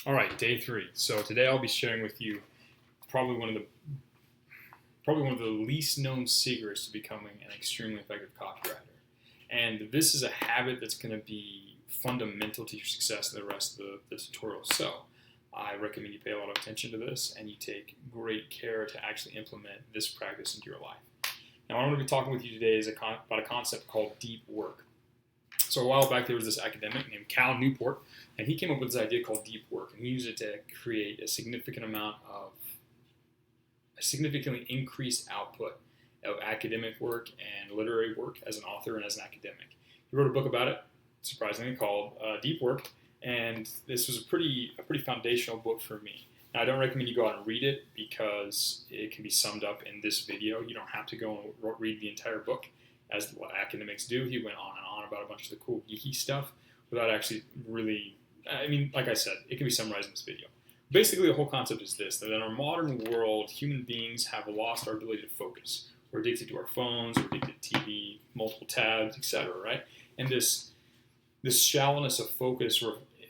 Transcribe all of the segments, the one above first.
All right, day 3. So today I'll be sharing with you probably one of the probably one of the least known secrets to becoming an extremely effective copywriter. And this is a habit that's going to be fundamental to your success in the rest of the tutorial. So I recommend you pay a lot of attention to this and you take great care to actually implement this practice into your life. Now, what I'm going to be talking with you today is about a concept called deep work. So a while back, there was this academic named Cal Newport, and he came up with this idea called deep work, and he used it to create a significantly increased output of academic work and literary work as an author and as an academic. He wrote a book about it, surprisingly called Deep Work, and this was a pretty foundational book for me. Now, I don't recommend you go out and read it because it can be summed up in this video. You don't have to go and read the entire book as what academics do. He went on and on about a bunch of the cool geeky stuff without actually really, like I said, it can be summarized in this video. Basically, the whole concept is this, that in our modern world, human beings have lost our ability to focus. We're addicted to our phones, we're addicted to TV, multiple tabs, etc., right? And this shallowness of focus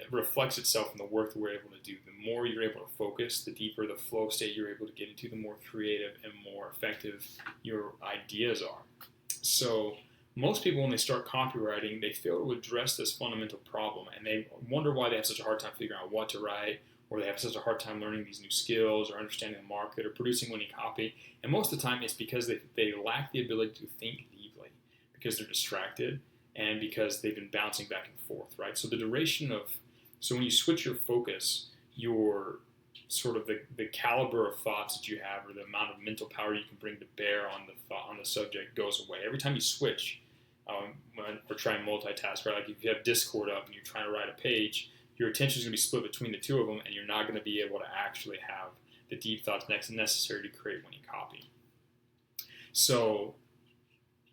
reflects itself in the work that we're able to do. The more you're able to focus, the deeper the flow state you're able to get into, the more creative and more effective your ideas are. So most people, when they start copywriting, they fail to address this fundamental problem, and they wonder why they have such a hard time figuring out what to write, or they have such a hard time learning these new skills, or understanding the market, or producing winning copy. And most of the time, it's because they lack the ability to think deeply, because they're distracted, and because they've been bouncing back and forth, right? So when you switch your focus, your sort of the caliber of thoughts that you have, or the amount of mental power you can bring to bear on the subject goes away. Every time you switch, when we're trying to multitask, right? Like if you have Discord up and you're trying to write a page, your attention is going to be split between the two of them, and you're not going to be able to actually have the deep thoughts necessary to create winning copy. So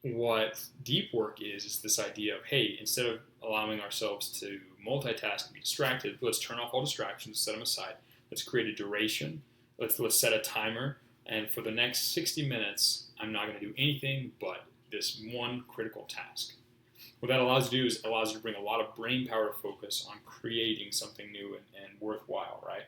what deep work is this idea of, hey, instead of allowing ourselves to multitask and be distracted, let's turn off all distractions, set them aside. Let's create a duration. Let's set a timer. And for the next 60 minutes, I'm not going to do anything but this one critical task. What that allows you to do is allows you to bring a lot of brain power to focus on creating something new and worthwhile, right?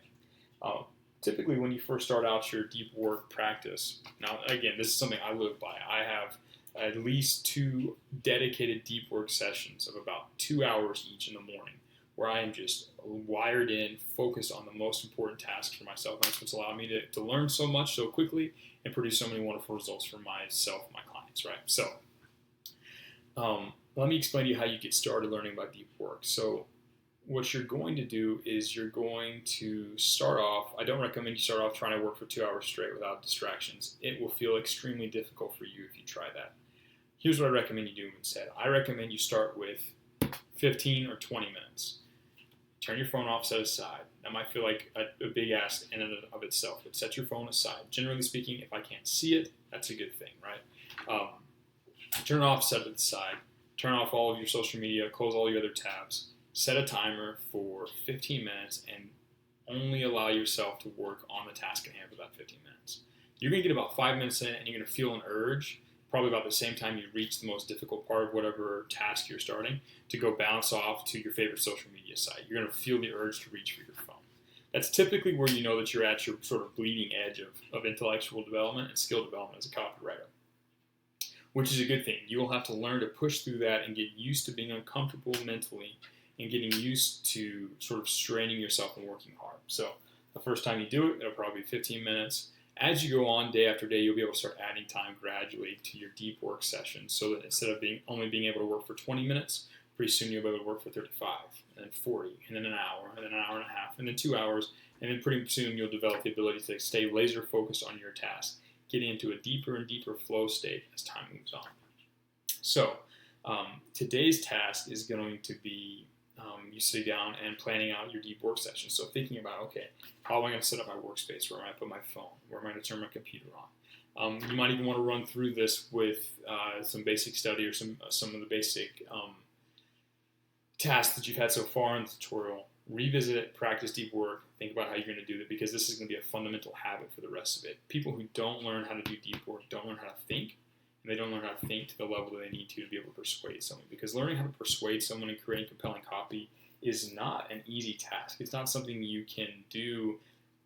Typically, when you first start out your deep work practice, now, again, this is something I live by. I have at least 2 dedicated deep work sessions of about 2 hours each in the morning, where I am just wired in, focused on the most important tasks for myself. And that's what's allowed me to learn so much so quickly and produce so many wonderful results for myself and my clients, right? So let me explain to you how you get started learning about deep work. So what you're going to do is you're going to start off, I don't recommend you start off trying to work for 2 hours straight without distractions. It will feel extremely difficult for you if you try that. Here's what I recommend you do instead. I recommend you start with 15 or 20 minutes. Turn your phone off, set it aside. That might feel like a big ask in and of itself, but set your phone aside. Generally speaking, if I can't see it, that's a good thing, right? Turn it off, set it aside. Turn off all of your social media, close all your other tabs. Set a timer for 15 minutes and only allow yourself to work on the task at hand for that 15 minutes. You're going to get about 5 minutes in and you're going to feel an urge, probably about the same time you reach the most difficult part of whatever task you're starting, to go bounce off to your favorite social media site. You're going to feel the urge to reach for your phone. That's typically where you know that you're at your sort of bleeding edge of intellectual development and skill development as a copywriter, which is a good thing. You will have to learn to push through that and get used to being uncomfortable mentally and getting used to sort of straining yourself and working hard. So the first time you do it, it'll probably be 15 minutes. As you go on day after day, you'll be able to start adding time gradually to your deep work sessions, so that instead of only being able to work for 20 minutes, pretty soon you'll be able to work for 35, and then 40, and then an hour, and then an hour and a half, and then 2 hours, and then pretty soon you'll develop the ability to stay laser focused on your task, getting into a deeper and deeper flow state as time moves on. So today's task is going to be you sit down and planning out your deep work session. So thinking about, okay, how am I going to set up my workspace? Where am I going to put my phone? Where am I going to turn my computer on? You might even want to run through this with some basic study or some of the basic tasks that you've had so far in the tutorial. Revisit it, practice deep work, think about how you're going to do it, because this is going to be a fundamental habit for the rest of it. People who don't learn how to do deep work don't learn how to think, and they don't learn how to think to the level that they need to be able to persuade someone. Because learning how to persuade someone and creating compelling copy is not an easy task. It's not something you can do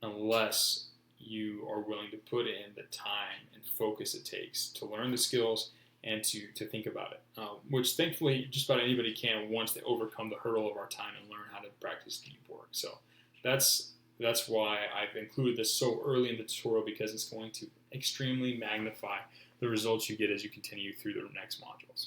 unless you are willing to put in the time and focus it takes to learn the skills and to think about it, which thankfully just about anybody can once they overcome the hurdle of our time and learn how to practice deep work. So that's why I've included this so early in the tutorial, because it's going to extremely magnify the results you get as you continue through the next modules.